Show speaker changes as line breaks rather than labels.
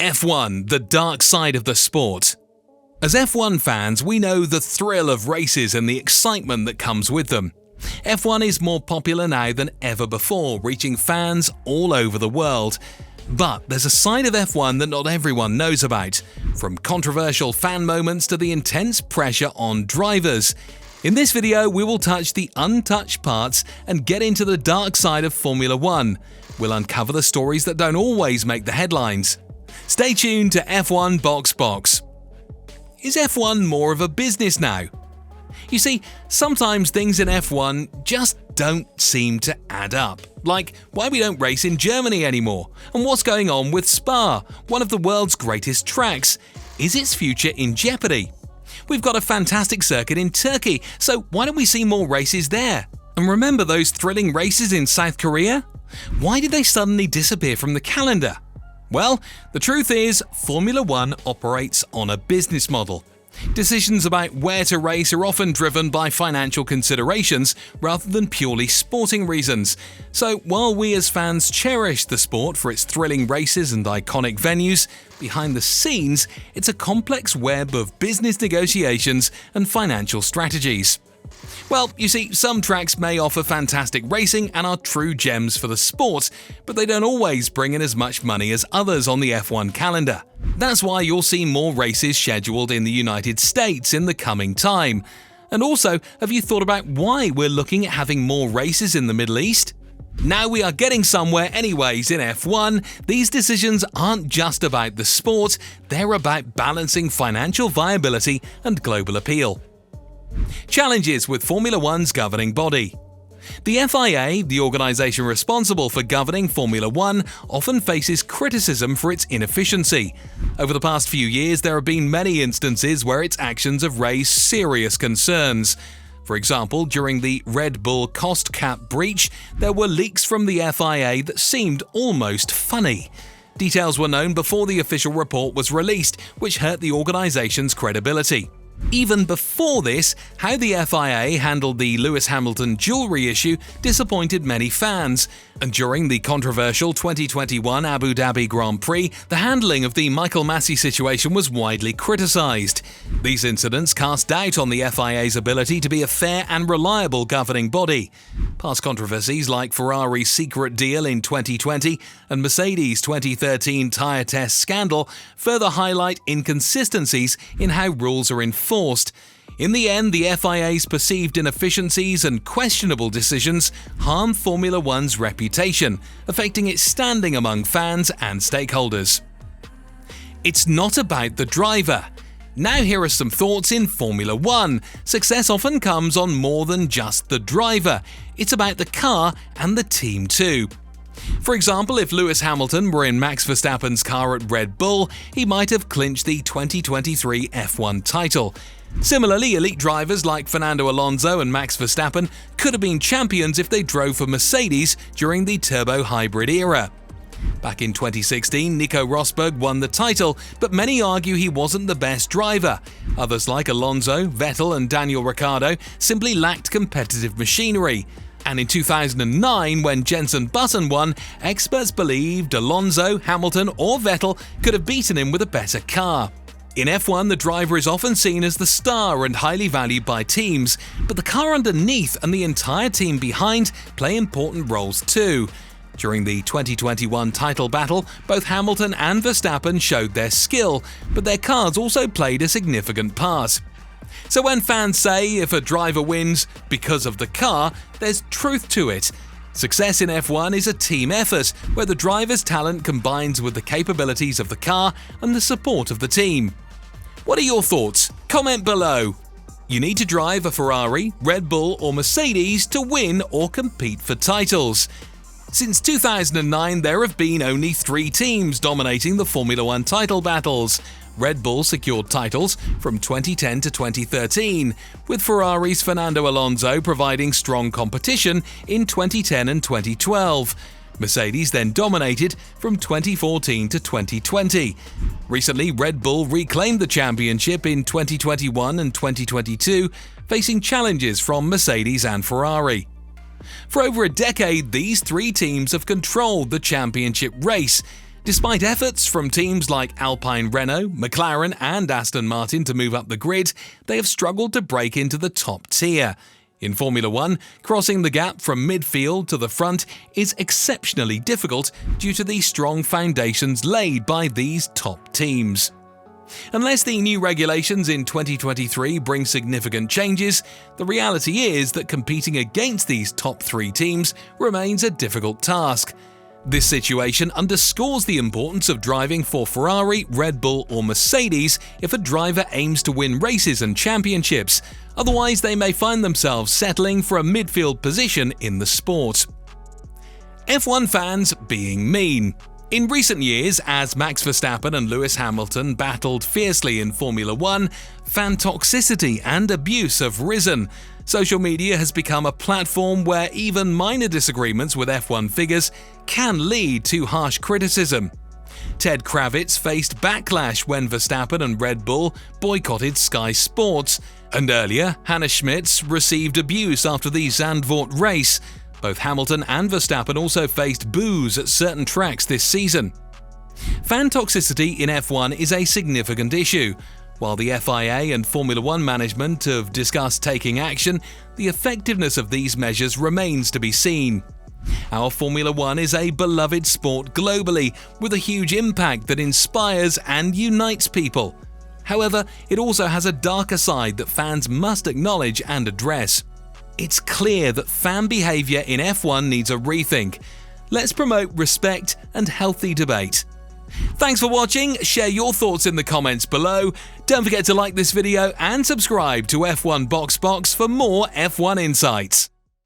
F1, the dark side of the sport. As F1 fans, we know the thrill of races and the excitement that comes with them. F1 is more popular now than ever before, reaching fans all over the world. But there's a side of F1 that not everyone knows about, from controversial fan moments to the intense pressure on drivers. In this video, we will touch the untouched parts and get into the dark side of Formula 1. We'll uncover the stories that don't always make the headlines. Stay tuned to F1 Box. Is F1 more of a business now? You see, sometimes things in F1 just don't seem to add up. Like why we don't race in Germany anymore, and what's going on with Spa, one of the world's greatest tracks. Is its future in jeopardy? We've got a fantastic circuit in Turkey, so why don't we see more races there? And remember those thrilling races in South Korea? Why did they suddenly disappear from the calendar? Well, the truth is, Formula 1 operates on a business model. Decisions about where to race are often driven by financial considerations rather than purely sporting reasons. So while we as fans cherish the sport for its thrilling races and iconic venues, behind the scenes, it's a complex web of business negotiations and financial strategies. Well, you see, some tracks may offer fantastic racing and are true gems for the sport, but they don't always bring in as much money as others on the F1 calendar. That's why you'll see more races scheduled in the United States in the coming time. And also, have you thought about why we're looking at having more races in the Middle East? Now we are getting somewhere anyways in F1, these decisions aren't just about the sport, they're about balancing financial viability and global appeal. Challenges with Formula 1's governing body. The FIA, the organisation responsible for governing Formula 1, often faces criticism for its inefficiency. Over the past few years, there have been many instances where its actions have raised serious concerns. For example, during the Red Bull cost cap breach, there were leaks from the FIA that seemed almost funny. Details were known before the official report was released, which hurt the organisation's credibility. Even before this, how the FIA handled the Lewis Hamilton jewellery issue disappointed many fans, and during the controversial 2021 Abu Dhabi Grand Prix, the handling of the Michael Masi situation was widely criticised. These incidents cast doubt on the FIA's ability to be a fair and reliable governing body. Past controversies like Ferrari's secret deal in 2020 and Mercedes' 2013 tyre test scandal further highlight inconsistencies in how rules are enforced. In the end, the FIA's perceived inefficiencies and questionable decisions harm Formula 1's reputation, affecting its standing among fans and stakeholders. It's not about the driver. Now here are some thoughts in Formula 1. Success often comes on more than just the driver. It's about the car and the team too. For example, if Lewis Hamilton were in Max Verstappen's car at Red Bull, he might have clinched the 2023 F1 title. Similarly, elite drivers like Fernando Alonso and Max Verstappen could have been champions if they drove for Mercedes during the turbo hybrid era. Back in 2016, Nico Rosberg won the title, but many argue he wasn't the best driver. Others like Alonso, Vettel and Daniel Ricciardo simply lacked competitive machinery. And in 2009, when Jenson Button won, experts believed Alonso, Hamilton or Vettel could have beaten him with a better car. In F1, the driver is often seen as the star and highly valued by teams, but the car underneath and the entire team behind play important roles too. During the 2021 title battle, both Hamilton and Verstappen showed their skill, but their cars also played a significant part. So when fans say if a driver wins because of the car, there's truth to it. Success in F1 is a team effort, where the driver's talent combines with the capabilities of the car and the support of the team. What are your thoughts? Comment below. You need to drive a Ferrari, Red Bull or Mercedes to win or compete for titles. Since 2009, there have been only 3 teams dominating the Formula 1 title battles. Red Bull secured titles from 2010 to 2013, with Ferrari's Fernando Alonso providing strong competition in 2010 and 2012. Mercedes then dominated from 2014 to 2020. Recently, Red Bull reclaimed the championship in 2021 and 2022, facing challenges from Mercedes and Ferrari. For over a decade, these 3 teams have controlled the championship race. Despite efforts from teams like Alpine, Renault, McLaren and Aston Martin to move up the grid, they have struggled to break into the top tier. In Formula One, crossing the gap from midfield to the front is exceptionally difficult due to the strong foundations laid by these top teams. Unless the new regulations in 2023 bring significant changes, the reality is that competing against these top three teams remains a difficult task. This situation underscores the importance of driving for Ferrari, Red Bull or Mercedes if a driver aims to win races and championships, otherwise they may find themselves settling for a midfield position in the sport. F1 fans being mean. In recent years, as Max Verstappen and Lewis Hamilton battled fiercely in Formula One, fan toxicity and abuse have risen. Social media has become a platform where even minor disagreements with F1 figures can lead to harsh criticism. Ted Kravitz faced backlash when Verstappen and Red Bull boycotted Sky Sports, and earlier, Hannah Schmitz received abuse after the Zandvoort race. Both Hamilton and Verstappen also faced boos at certain tracks this season. Fan toxicity in F1 is a significant issue. While the FIA and Formula One management have discussed taking action, the effectiveness of these measures remains to be seen. Our Formula One is a beloved sport globally, with a huge impact that inspires and unites people. However, it also has a darker side that fans must acknowledge and address. It's clear that fan behaviour in F1 needs a rethink. Let's promote respect and healthy debate. Thanks for watching, share your thoughts in the comments below. Don't forget to like this video and subscribe to F1 Box for more F1 insights.